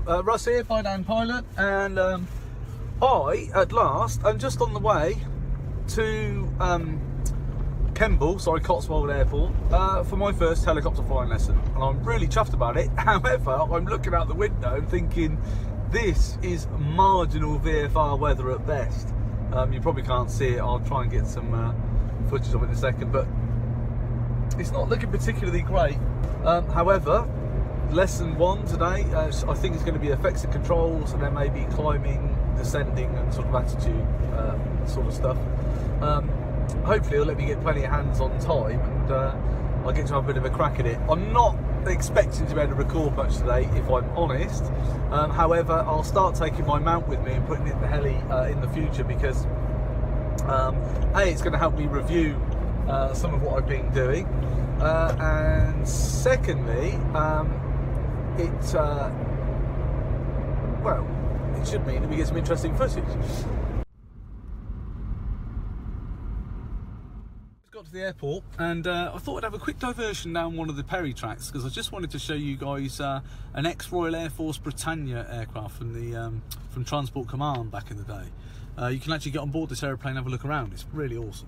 Russ here, Flydown Pilot, and I, at last, am just on the way to Cotswold Airport for my first helicopter flying lesson, and I'm really chuffed about it. However, I'm looking out the window and thinking this is marginal VFR weather at best. You probably can't see it. I'll try and get some footage of it in a second, but it's not looking particularly great. However, lesson 1 today, I think it's going to be effects and controls, and then maybe climbing, descending, and sort of attitude sort of stuff. Hopefully it'll let me get plenty of hands on time, and I'll get to have a bit of a crack at it. I'm not expecting to be able to record much today, if I'm honest. However, I'll start taking my mount with me and putting it in the heli in the future, because A, it's going to help me review some of what I've been doing, and secondly, it should mean that we get some interesting footage. Got to the airport, and I thought I'd have a quick diversion down one of the Perry tracks, because I just wanted to show you guys an ex-Royal Air Force Britannia aircraft from Transport Command back in the day. You can actually get on board this aeroplane and have a look around. It's really awesome.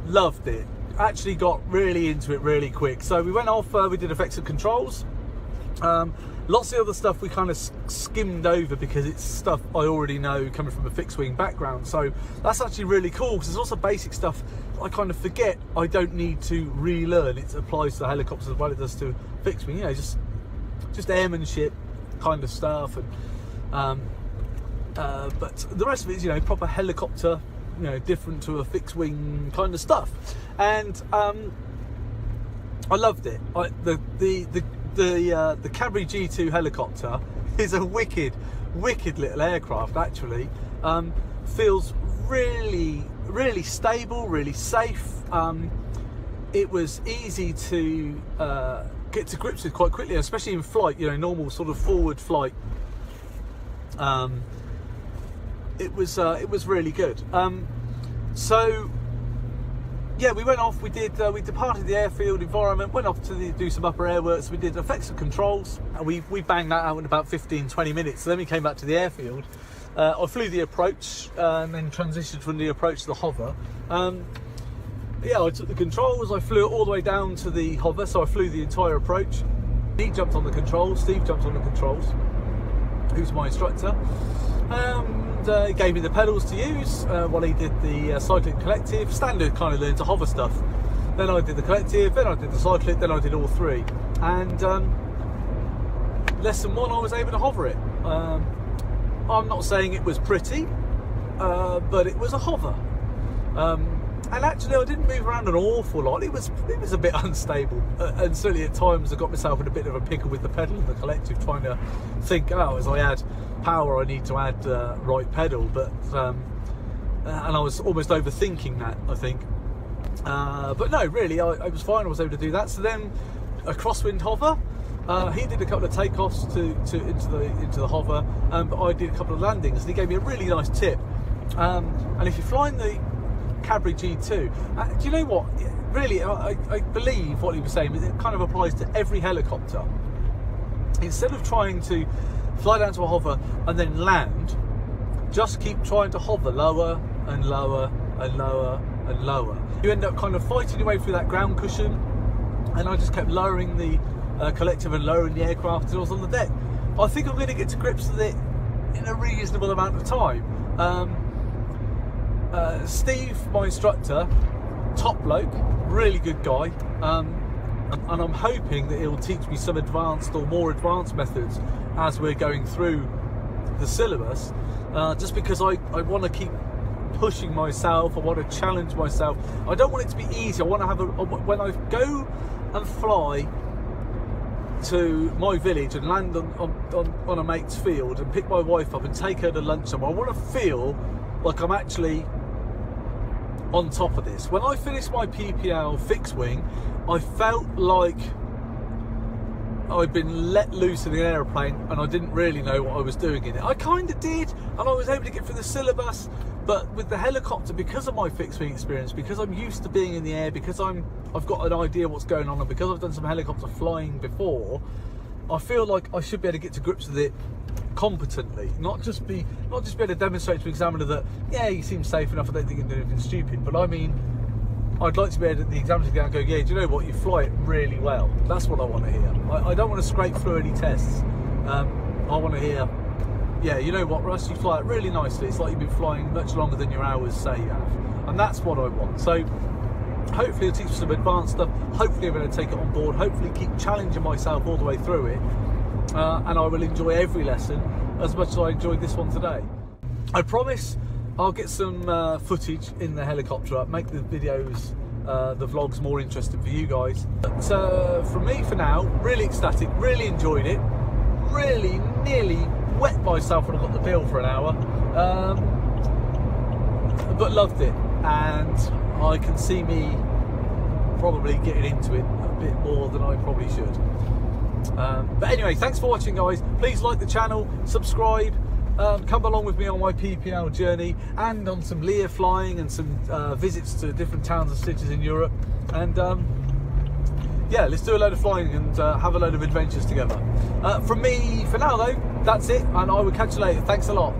Loved it. Actually got really into it really quick. So we went off, we did effects and controls. Lots of other stuff we kind of skimmed over because it's stuff I already know coming from a fixed wing background. So that's actually really cool, because there's also basic stuff I kind of forget I don't need to relearn. It applies to helicopters as well as it does to fixed wing, you know, just airmanship kind of stuff. And but the rest of it is, you know, proper helicopter, you know, different to a fixed wing kind of stuff. And I loved it. The Cadbury G2 helicopter is a wicked little aircraft. Actually, feels really stable, really safe. It was easy to get to grips with quite quickly, especially in flight, you know, normal sort of forward flight. It was really good. So yeah, we went off. We departed the airfield environment, went off to do some upper airworks. We did effects and controls, and we banged that out in about 15-20 minutes. So then we came back to the airfield. I flew the approach and then transitioned from the approach to the hover. Yeah, I took the controls. I flew it all the way down to the hover, so I flew the entire approach. He jumped on the controls. Steve jumped on the controls, who's my instructor. He gave me the pedals to use while he did the cyclic collective, standard kind of learn to hover stuff. Then I did the collective, then I did the cyclic, then I did all three. And lesson 1, I was able to hover it. I'm not saying it was pretty, but it was a hover. And actually, I didn't move around an awful lot. It was a bit unstable, and certainly at times I got myself in a bit of a pickle with the pedal and the collective, trying to think, oh, as I add power, I need to add right pedal, but and I was almost overthinking that, I think. But no, really, I was fine. I was able to do that. So then, a crosswind hover. He did a couple of takeoffs into the hover, but I did a couple of landings, and he gave me a really nice tip. And if you're flying the Cadbury G2, do you know what? Really, I believe what he was saying. It kind of applies to every helicopter. Instead of trying to fly down to a hover and then land, just keep trying to hover lower and lower and lower and lower. You end up kind of fighting your way through that ground cushion, and I just kept lowering the collective and lowering the aircraft until I was on the deck. I think I'm going to get to grips with it in a reasonable amount of time. Steve, my instructor, top bloke, really good guy, and I'm hoping that he'll teach me some advanced or more advanced methods as we're going through the syllabus, just because I want to keep pushing myself. I want to challenge myself. I don't want it to be easy. I want to have when I go and fly to my village and land on a mate's field and pick my wife up and take her to lunch somewhere. I want to feel like I'm actually on top of this. When I finished my PPL fixed wing, I felt like I'd been let loose in the aeroplane and I didn't really know what I was doing in it. I kind of did, and I was able to get through the syllabus, but with the helicopter, because of my fixed wing experience, because I'm used to being in the air, because I've got an idea what's going on, and because I've done some helicopter flying before, I feel like I should be able to get to grips with it competently, not just be able to demonstrate to the examiner that, yeah, you seem safe enough, I don't think you can do anything stupid, but I mean, I'd like to be able to, the examiner to go, yeah, do you know what, you fly it really well. That's what I want to hear. I don't want to scrape through any tests. I want to hear, yeah, you know what, Russ, you fly it really nicely. It's like you've been flying much longer than your hours say you have. And that's what I want. So hopefully it'll teach you some advanced stuff. Hopefully I'm going to take it on board. Hopefully keep challenging myself all the way through it. And I will enjoy every lesson as much as I enjoyed this one today. I promise I'll get some footage in the helicopter, make the videos, the vlogs more interesting for you guys. But from me for now, really ecstatic, really enjoyed it, really nearly wet myself when I got the bill for an hour, but loved it, and I can see me probably getting into it a bit more than I probably should. But anyway, thanks for watching, guys. Please like the channel, subscribe. Come along with me on my PPL journey and on some Lear flying and some visits to different towns and cities in Europe. And yeah, let's do a load of flying and have a load of adventures together. From me for now, though, that's it, and I will catch you later. Thanks a lot.